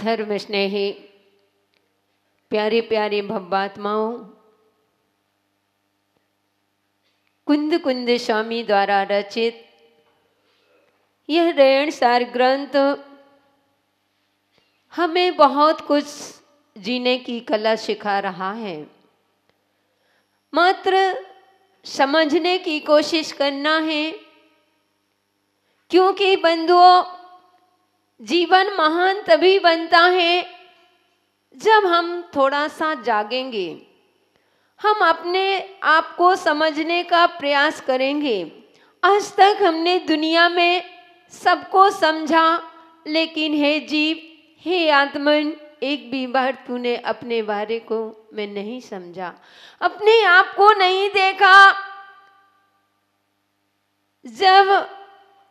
धर्म स्नेही प्यारी प्यारी भव्यात्माओं, कुंद कुंद स्वामी द्वारा रचित यह रेण सार ग्रंथ हमें बहुत कुछ जीने की कला सिखा रहा है। मात्र समझने की कोशिश करना है, क्योंकि बंधुओं, जीवन महान तभी बनता है जब हम थोड़ा सा जागेंगे, हम अपने आप को समझने का प्रयास करेंगे। आज तक हमने दुनिया में सबको समझा, लेकिन हे जीव, हे आत्मन, एक भी बार तूने अपने बारे को मैं नहीं समझा, अपने आप को नहीं देखा। जब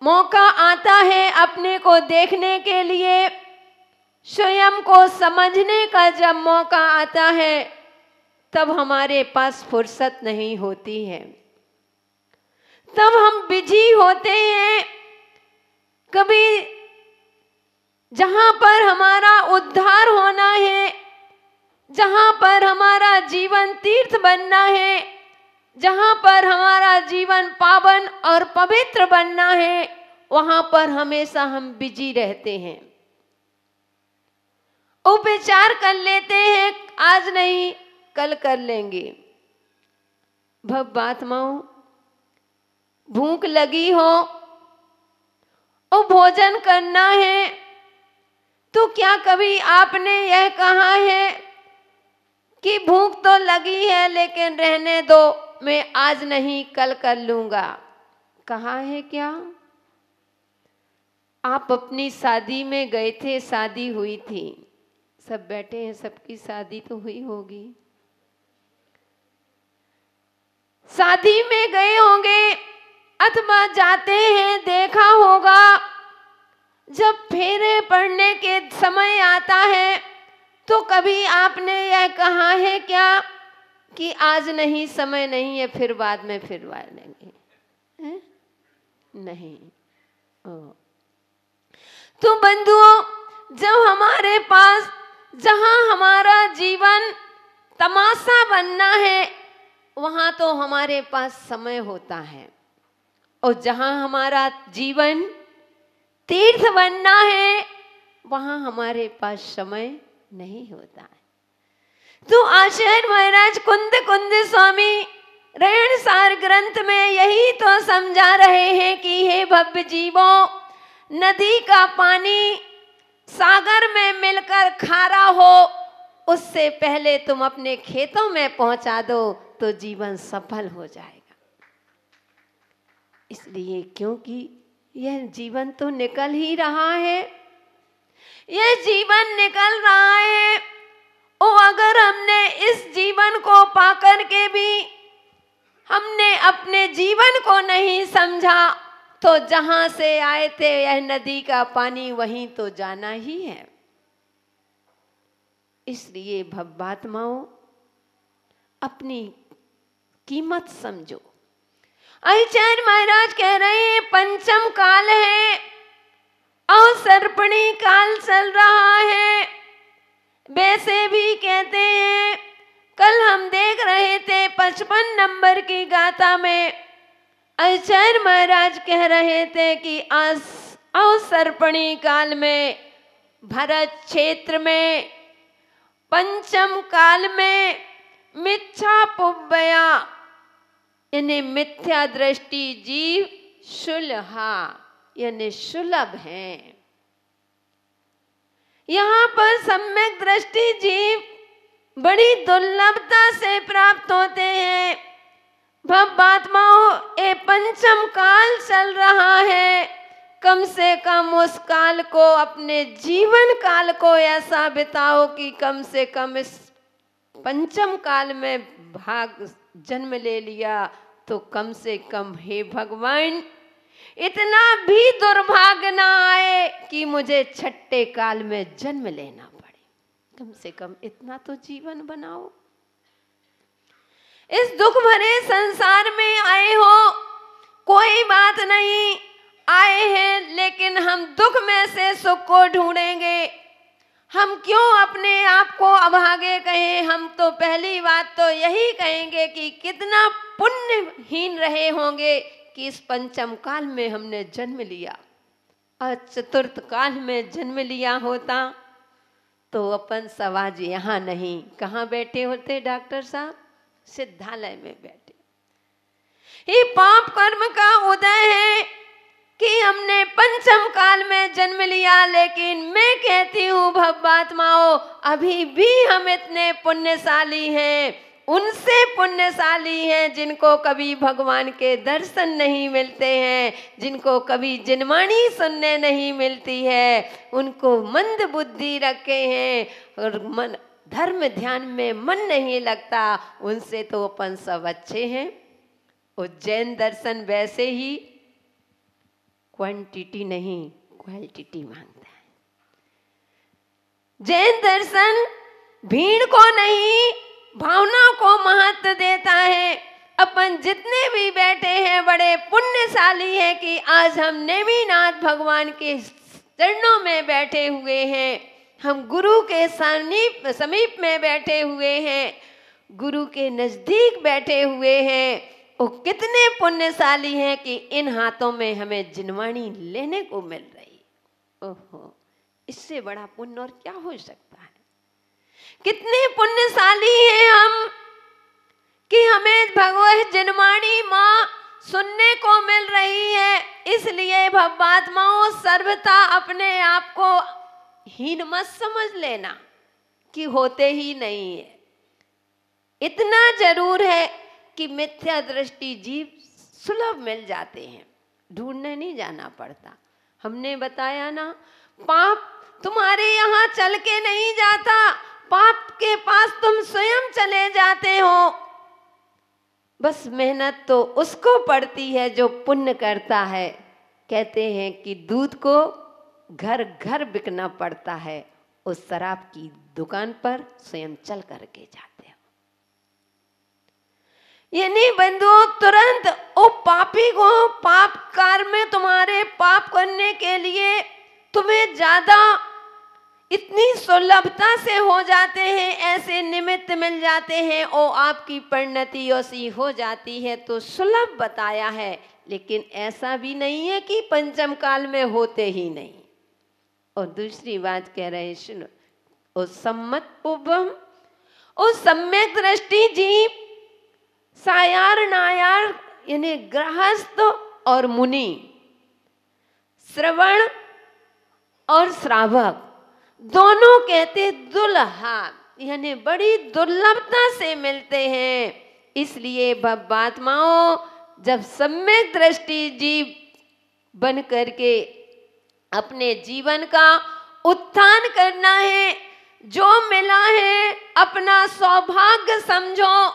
मौका आता है अपने को देखने के लिए, स्वयं को समझने का जब मौका आता है, तब हमारे पास फुर्सत नहीं होती है, तब हम बिजी होते हैं। कभी जहां पर हमारा उद्धार होना है, जहां पर हमारा जीवन तीर्थ बनना है, जहां पर हमारा जीवन पावन और पवित्र बनना है, वहां पर हमेशा हम बिजी रहते हैं। उपचार कर लेते हैं, आज नहीं कल कर लेंगे। भव्यात्माओं, भूख लगी हो और भोजन करना है, तो क्या कभी आपने यह कहा है कि भूख तो लगी है लेकिन रहने दो, मैं आज नहीं कल कर लूंगा? कहा है क्या? आप अपनी शादी में गए थे, शादी हुई थी, सब बैठे हैं, सबकी शादी तो हुई होगी। शादी में गए होंगे अथवा जाते हैं, देखा होगा जब फेरे पड़ने के समय आता है, तो कभी आपने यह कहा है क्या कि आज नहीं, समय नहीं है, फिर बाद में फिरवा लेंगे? नहीं। तो बंधुओं, जब हमारे पास, जहां हमारा जीवन तमाशा बनना है, वहां तो हमारे पास समय होता है, और जहां हमारा जीवन तीर्थ बनना है, वहां हमारे पास समय नहीं होता है। तो आचार्य महाराज कुंद कुंद स्वामी रेण सार ग्रंथ में यही तो समझा रहे हैं कि हे भव्य जीवों, नदी का पानी सागर में मिलकर खारा हो, उससे पहले तुम अपने खेतों में पहुंचा दो तो जीवन सफल हो जाएगा। इसलिए, क्योंकि यह जीवन तो निकल ही रहा है, यह जीवन निकल रहा है, और अगर हमने इस जीवन को पाकर के भी हमने अपने जीवन को नहीं समझा, तो जहां से आए थे यह नदी का पानी, वहीं तो जाना ही है। इसलिए भव्यात्माओं, अपनी कीमत समझो। आचार्य महाराज कह रहे हैं पंचम काल है और सर्पणी काल चल रहा है। वैसे भी कहते हैं, कल हम देख रहे थे 55 नंबर की गाथा में आचार्य महाराज कह रहे थे कि सर्पणी काल में, भरत क्षेत्र में, पंचम काल में मिथ्या पुब्बया, यानी मिथ्या दृष्टि जीव शुलहा, यानी सुलभ हैं। यहाँ पर सम्यक दृष्टि जीव बड़ी दुर्लभता से प्राप्त होते हैं। भव्यात्माओं, ये पंचम काल चल रहा है, कम से कम उस काल को, अपने जीवन काल को ऐसा बिताओ कि कम से कम इस पंचम काल में भाग जन्म ले लिया, तो कम से कम हे भगवान, इतना भी दुर्भाग्य ना आए कि मुझे छठे काल में जन्म लेना पड़े। कम से कम इतना तो जीवन बनाओ। इस दुख भरे संसार में आए हो, कोई बात नहीं, आए हैं, लेकिन हम दुख में से सुख को ढूंढेंगे। हम क्यों अपने आप को अभागे कहें। हम तो पहली बात तो यही कहेंगे कि कितना पुण्यहीन रहे होंगे कि इस पंचम काल में हमने जन्म लिया। और चतुर्थ काल में जन्म लिया होता तो अपन समाज यहाँ नहीं, कहाँ बैठे होते डॉक्टर साहब? सिद्धालय में बैठे। ये पाप कर्म का उदय है कि हमने पंचम काल में जन्म लिया। लेकिन मैं कहती हूँ भव्यात्माओं, अभी भी हम इतने पुण्यशाली हैं, उनसे पुण्यशाली हैं जिनको कभी भगवान के दर्शन नहीं मिलते हैं, जिनको कभी जिनवाणी सुनने नहीं मिलती है, उनको मंद बुद्धि रखे हैं और मन धर्म ध्यान में मन नहीं लगता। उनसे तो अपन सब अच्छे हैं। उज्जैन दर्शन वैसे ही क्वांटिटी नहीं क्वालिटी मांगता है। जैन दर्शन भीड़ को नहीं भावना को महत्व देता है। अपन जितने भी बैठे हैं बड़े पुण्यशाली हैं कि आज हम नेमिनाथ भगवान के चरणों में बैठे हुए हैं, हम गुरु के समीप में बैठे हुए हैं, गुरु के नजदीक बैठे हुए हैं। वो कितने पुण्यशाली हैं कि इन हाथों में हमें जिनवाणी लेने को मिल रही। ओहो, इससे बड़ा पुण्य और क्या हो सकता है। कितने पुण्यशाली हैं हम कि हमें भगवत जिनवाणी माँ सुनने को मिल रही है। इसलिए भव्यात्माओं, सर्वथा अपने आप को हीन मत समझ लेना कि होते ही नहीं है। इतना जरूर है कि मिथ्या दृष्टि जीव सुलभ मिल जाते हैं, ढूंढने नहीं जाना पड़ता। हमने बताया ना, पाप तुम्हारे यहाँ चल के नहीं जाता, पाप के पास तुम स्वयं चले जाते हो। बस मेहनत तो उसको पड़ती है जो पुण्य करता है। कहते हैं कि दूध को घर घर बिकना पड़ता है, उस शराब की दुकान पर स्वयं चल करके जाते हो। यानी बंधुओं, तुरंत ओ पापी को पाप कार में तुम्हारे पाप करने के लिए तुम्हें ज्यादा इतनी सुलभता से हो जाते हैं, ऐसे निमित्त मिल जाते हैं, ओ आपकी परिणति ऐसी हो जाती है तो सुलभ बताया है। लेकिन ऐसा भी नहीं है कि पंचम काल में होते ही नहीं। और दूसरी बात कह रहे, सुनो, ओ सम्मत उभम, ओ सम्यक दृष्टि जीव, सायार नायार यानी गृहस्थ और मुनि, श्रवण और श्रावक, दोनों कहते दुल्हा यानी बड़ी दुर्लभता से मिलते हैं। इसलिए भव्यात्माओं, जब सम्यक दृष्टि जीव बन करके अपने जीवन का उत्थान करना है, जो मिला है अपना सौभाग्य समझो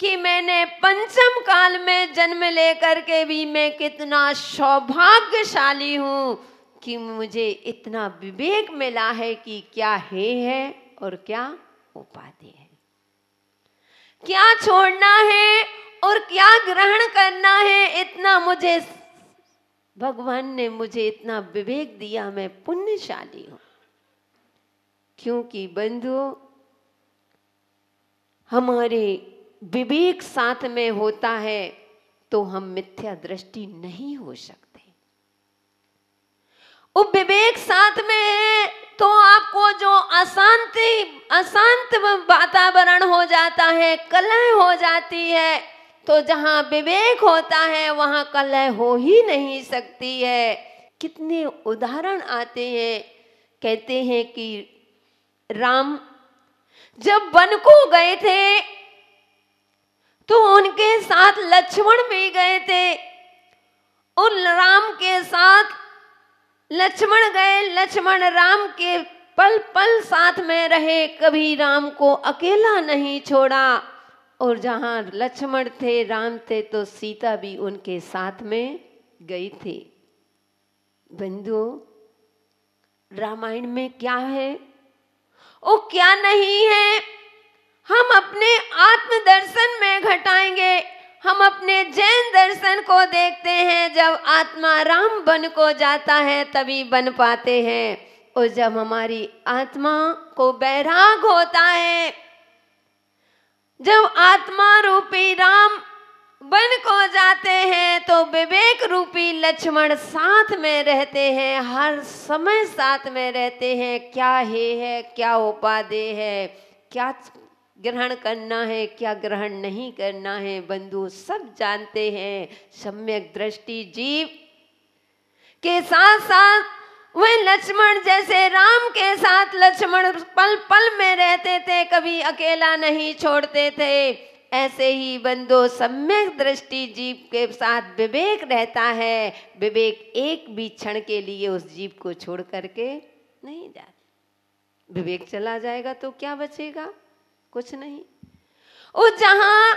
कि मैंने पंचम काल में जन्म लेकर के भी मैं कितना सौभाग्यशाली हूँ कि मुझे इतना विवेक मिला है कि क्या है और क्या उपाधि है, क्या छोड़ना है और क्या ग्रहण करना है। इतना मुझे भगवान ने मुझे इतना विवेक दिया, मैं पुण्यशाली हूँ। क्योंकि बंधुओं, हमारे विवेक साथ में होता है तो हम मिथ्या दृष्टि नहीं हो सकते। वो विवेक साथ में है तो आपको जो अशांत वातावरण हो जाता है, कलह हो जाती है, तो जहाँ विवेक होता है वहाँ कलह हो ही नहीं सकती है। कितने उदाहरण आते हैं। कहते हैं कि राम जब वन को गए थे तो उनके साथ लक्ष्मण भी गए थे, और राम के साथ लक्ष्मण गए। लक्ष्मण राम के पल पल साथ में रहे, कभी राम को अकेला नहीं छोड़ा। और जहाँ लक्ष्मण थे, राम थे, तो सीता भी उनके साथ में गई थी। बंधुओं, रामायण में क्या है और क्या नहीं है, हम अपने आत्म दर्शन में घटाएंगे। हम अपने जैन दर्शन को देखते हैं, जब आत्मा राम बन को जाता है तभी बन पाते हैं। और जब हमारी आत्मा को बैराग होता है, जब आत्मा रूपी राम वन को जाते हैं, तो विवेक रूपी लक्ष्मण साथ में रहते हैं, हर समय साथ में रहते हैं। क्या है क्या उपादेय है, क्या ग्रहण करना है, क्या ग्रहण नहीं करना है, बंधु सब जानते हैं। सम्यक दृष्टि जीव के साथ साथ वह लक्ष्मण, जैसे राम के साथ लक्ष्मण पल पल में रहते थे, कभी अकेला नहीं छोड़ते थे, ऐसे ही बंधु सम्यक दृष्टि जीव के साथ विवेक रहता है। विवेक एक भी क्षण के लिए उस जीव को छोड़ करके नहीं जाता। विवेक चला जाएगा तो क्या बचेगा? कुछ नहीं। उस जहां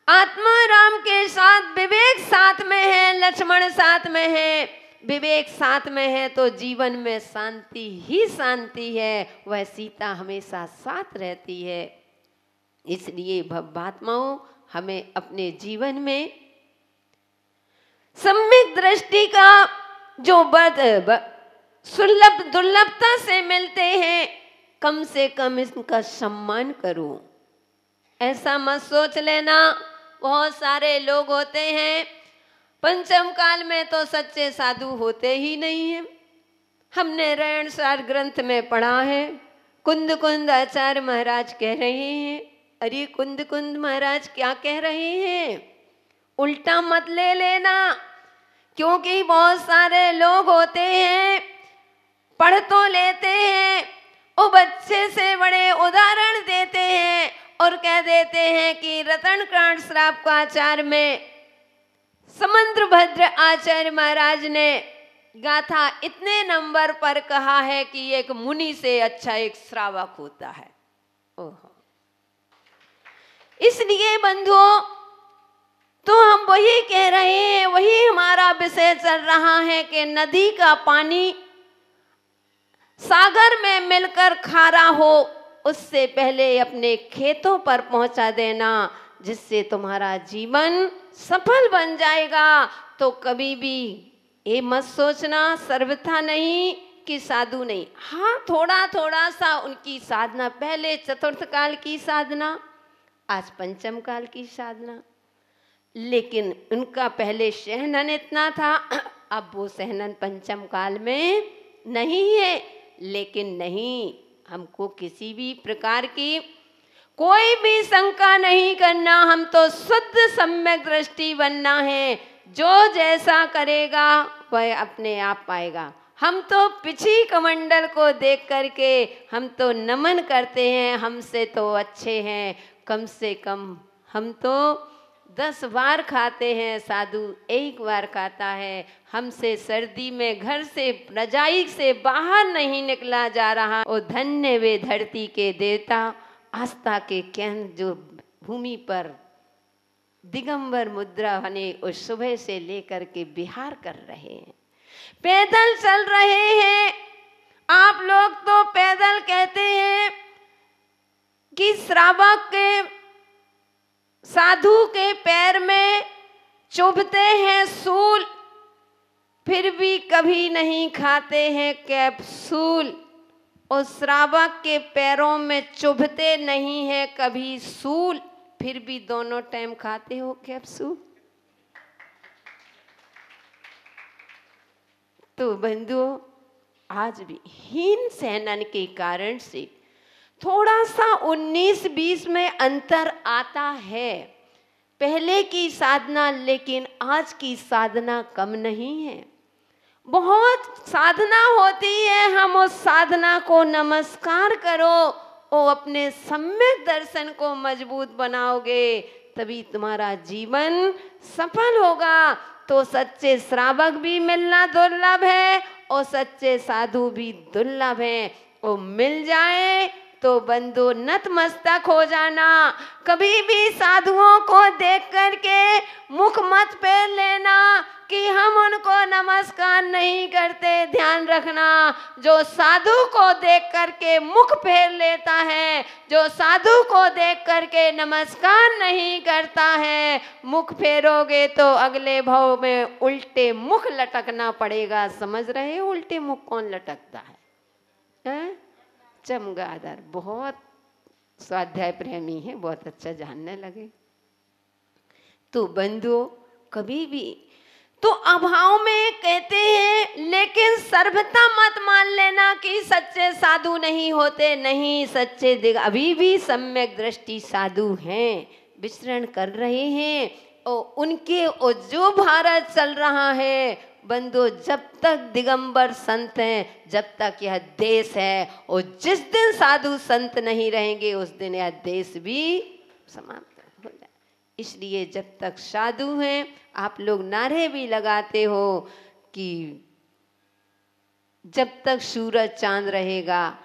आत्मा राम के साथ, विवेक साथ में है, लक्ष्मण साथ में है, विवेक साथ में है, तो जीवन में शांति ही शांति है। वह सीता हमेशा साथ रहती है। इसलिए भवभात्माओं, हमें अपने जीवन में सम्यक दृष्टि का जो सुलभ दुर्लभता से मिलते हैं, कम से कम इसका सम्मान करो। ऐसा मत सोच लेना बहुत सारे लोग होते हैं, पंचम काल में तो सच्चे साधु होते ही नहीं हैं। हमने रयनसार ग्रंथ में पढ़ा है, कुंद कुंद आचार्य महाराज कह रहे हैं। अरे कुंद कुंद महाराज क्या कह रहे हैं? उल्टा मत ले लेना, क्योंकि बहुत सारे लोग होते हैं, पढ़ तो लेते हैं, वो बच्चे से बड़े उदाहरण देते हैं और कह देते हैं कि रतनकांड श्राप का आचार्य में समुद्र भद्र आचार्य महाराज ने गाथा इतने नंबर पर कहा है कि एक मुनि से अच्छा एक श्रावक होता है। ओहो, इसलिए बंधुओं, तो हम वही कह रहे हैं, वही हमारा विषय चल रहा है कि नदी का पानी सागर में मिलकर खारा हो, उससे पहले अपने खेतों पर पहुंचा देना, जिससे तुम्हारा जीवन सफल बन जाएगा। तो कभी भी ये मत सोचना सर्वथा नहीं कि साधु नहीं। हाँ, थोड़ा थोड़ा सा उनकी साधना, पहले चतुर्थ काल की साधना, आज पंचम काल की साधना, लेकिन उनका पहले सहनन इतना था, अब वो सहनन पंचम काल में नहीं है। लेकिन नहीं, हमको किसी भी प्रकार की कोई भी शंका नहीं करना, हम तो शुद्ध सम्यक दृष्टि बनना है। जो जैसा करेगा वह अपने आप पाएगा। हम तो पिछी कमंडल को देख करके हम तो नमन करते हैं, हमसे तो अच्छे हैं, कम से कम हम तो 10 बार खाते हैं, साधु 1 बार खाता है। हमसे सर्दी में घर से रजाई से बाहर नहीं निकला जा रहा। ओ धन्य वे धरती के देवता, आस्था के केंद्र जो भूमि पर दिगंबर मुद्रा बने उस सुबह से लेकर के विहार कर रहे हैं, पैदल चल रहे हैं। आप लोग तो पैदल कहते हैं कि श्रावक के, साधु के पैर में चुभते हैं सूल, फिर भी कभी नहीं खाते हैं कैप्सूल। और श्रावक के पैरों में चुभते नहीं है कभी सूल, फिर भी दोनों टाइम खाते हो कैप्सूल। तो बंधुओं, आज भी हीन सहनन के कारण से थोड़ा सा 19-20 में अंतर आता है। पहले की साधना लेकिन आज की साधना कम नहीं है, बहुत साधना होती है। हम उस साधना को नमस्कार करो और अपने सम्यक दर्शन को मजबूत बनाओगे, तभी तुम्हारा जीवन सफल होगा। तो सच्चे श्रावक भी मिलना दुर्लभ है और सच्चे साधु भी दुर्लभ है। वो मिल जाए तो बंधु नतमस्तक हो जाना। कभी भी साधुओं को देख करके मुख मत फेर लेना कि हम उनको नमस्कार नहीं करते। ध्यान रखना, जो साधु को देख करके मुख फेर लेता है, जो साधु को देख करके नमस्कार नहीं करता है, मुख फेरोगे तो अगले भाव में उल्टे मुख लटकना पड़ेगा। समझ रहे हो उल्टे मुख कौन लटकता है? हैं? चमगादड़, बहुत स्वाध्याय प्रेमी है, बहुत अच्छा जानने लगे। तो बंधुओं, कभी भी तो अभाव में कहते हैं, लेकिन सर्वथा मत मान लेना कि सच्चे साधु नहीं होते। नहीं, सच्चे अभी भी सम्यक दृष्टि साधु हैं, विचरण कर रहे हैं। और उनके और जो भारत चल रहा है बंधु, जब तक दिगंबर संत हैं, जब तक यह देश है, और जिस दिन साधु संत नहीं रहेंगे उस दिन यह देश भी समाप्त हो जाए। इसलिए जब तक साधु हैं, आप लोग नारे भी लगाते हो कि जब तक सूरज चांद रहेगा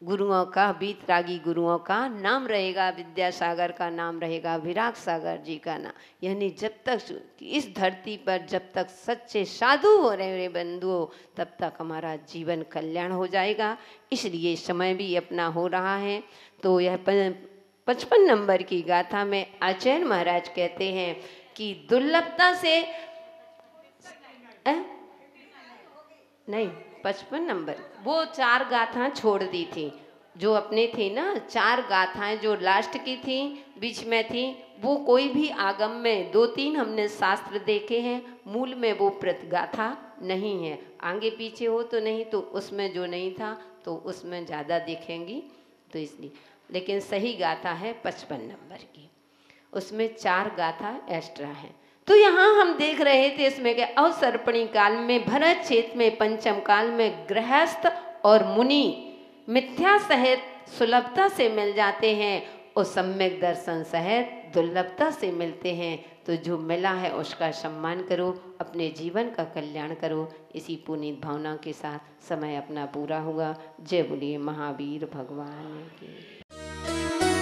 गुरुओं का, बीतरागी गुरुओं का नाम रहेगा, विद्यासागर का नाम रहेगा, विराग सागर जी का नाम, यानी जब तक इस धरती पर जब तक सच्चे साधु हो रहे बंधुओं, तब तक हमारा जीवन कल्याण हो जाएगा। इसलिए समय भी अपना हो रहा है। तो यह 55 नंबर की गाथा में आचार्य महाराज कहते हैं कि दुर्लभता से नहीं, 55 नंबर वो 4 गाथाएं छोड़ दी थी जो अपने थी ना, 4 गाथाएं जो लास्ट की थी, बीच में थी, वो कोई भी आगम में 2-3 हमने शास्त्र देखे हैं, मूल में वो प्रतिगाथा नहीं है। आगे पीछे हो तो नहीं, तो उसमें जो नहीं था तो उसमें ज़्यादा देखेंगी, तो इसलिए। लेकिन सही गाथा है 55 नंबर की, उसमें 4 गाथा एक्स्ट्रा है। तो यहाँ हम देख रहे थे इसमें के अवसर्पणी काल में, भरत क्षेत्र में, पंचम काल में गृहस्थ और मुनि मिथ्या सहित सुलभता से मिल जाते हैं और सम्यक दर्शन सहित दुर्लभता से मिलते हैं। तो जो मिला है उसका सम्मान करो, अपने जीवन का कल्याण करो। इसी पुनीत भावना के साथ समय अपना पूरा हुआ। जय बोलिए महावीर भगवान की।